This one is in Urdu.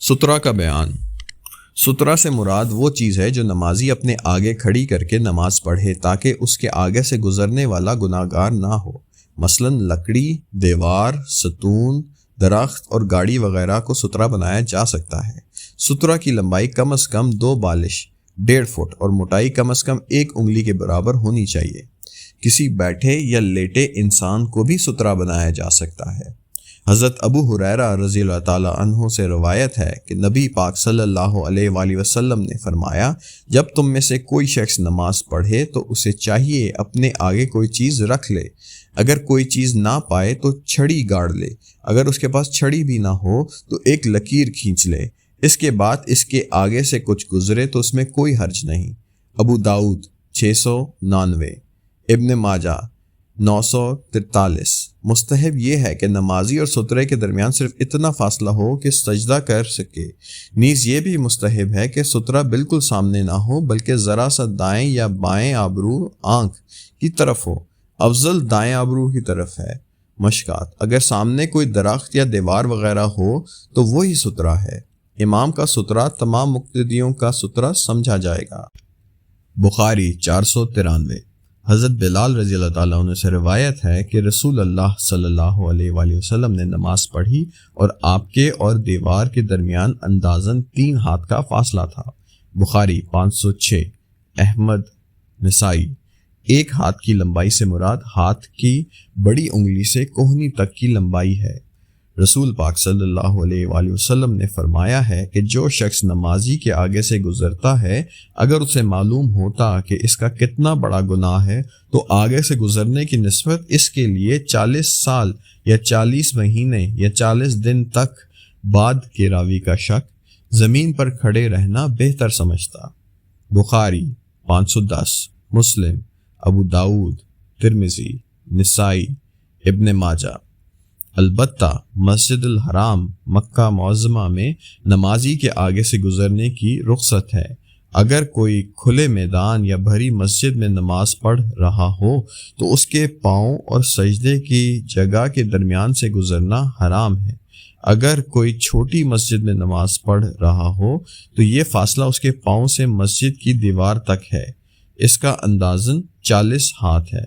سترہ کا بیان۔ سترہ سے مراد وہ چیز ہے جو نمازی اپنے آگے کھڑی کر کے نماز پڑھے تاکہ اس کے آگے سے گزرنے والا گناہگار نہ ہو۔ مثلاً لکڑی، دیوار، ستون، درخت اور گاڑی وغیرہ کو سترہ بنایا جا سکتا ہے۔ سترہ کی لمبائی کم از کم 2 بالش 1.5 فٹ اور موٹائی کم از کم 1 انگلی کے برابر ہونی چاہیے۔ کسی بیٹھے یا لیٹے انسان کو بھی سترہ بنایا جا سکتا ہے۔ حضرت ابو ہریرہ رضی اللہ تعالیٰ عنہ سے روایت ہے کہ نبی پاک صلی اللہ علیہ وآلہ وسلم نے فرمایا، جب تم میں سے کوئی شخص نماز پڑھے تو اسے چاہیے اپنے آگے کوئی چیز رکھ لے۔ اگر کوئی چیز نہ پائے تو چھڑی گاڑ لے، اگر اس کے پاس چھڑی بھی نہ ہو تو ایک لکیر کھینچ لے، اس کے بعد اس کے آگے سے کچھ گزرے تو اس میں کوئی حرج نہیں۔ ابو داؤد 699، ابن ماجہ 943۔ مستحب یہ ہے کہ نمازی اور سترے کے درمیان صرف اتنا فاصلہ ہو کہ سجدہ کر سکے۔ نیز یہ بھی مستحب ہے کہ سترہ بالکل سامنے نہ ہو بلکہ ذرا سا دائیں یا بائیں آبرو آنکھ کی طرف ہو۔ افضل دائیں آبرو کی طرف ہے۔ مشکات: اگر سامنے کوئی درخت یا دیوار وغیرہ ہو تو وہی سترہ ہے۔ امام کا سترہ تمام مقتدیوں کا سترہ سمجھا جائے گا۔ بخاری 493۔ حضرت بلال رضی اللہ تعالیٰ عنہ سے روایت ہے کہ رسول اللہ صلی اللہ علیہ وآلہ وسلم نے نماز پڑھی اور آپ کے اور دیوار کے درمیان اندازاً 3 ہاتھ کا فاصلہ تھا۔ بخاری 506۔ احمد، نسائی۔ 1 ہاتھ کی لمبائی سے مراد ہاتھ کی بڑی انگلی سے کہنی تک کی لمبائی ہے۔ رسول پاک صلی اللہ علیہ وآلہ وسلم نے فرمایا ہے کہ جو شخص نمازی کے آگے سے گزرتا ہے، اگر اسے معلوم ہوتا کہ اس کا کتنا بڑا گناہ ہے تو آگے سے گزرنے کی نسبت اس کے لیے 40 سال یا 40 مہینے یا 40 دن تک بعد کے راوی کا شک زمین پر کھڑے رہنا بہتر سمجھتا۔ بخاری 510، مسلم، ابو داؤد، ترمذی، نسائی، ابن ماجہ۔ البتہ مسجد الحرام مکہ معظمہ میں نمازی کے آگے سے گزرنے کی رخصت ہے۔ اگر کوئی کھلے میدان یا بھری مسجد میں نماز پڑھ رہا ہو تو اس کے پاؤں اور سجدے کی جگہ کے درمیان سے گزرنا حرام ہے۔ اگر کوئی چھوٹی مسجد میں نماز پڑھ رہا ہو تو یہ فاصلہ اس کے پاؤں سے مسجد کی دیوار تک ہے۔ اس کا اندازاً 40 ہاتھ ہے۔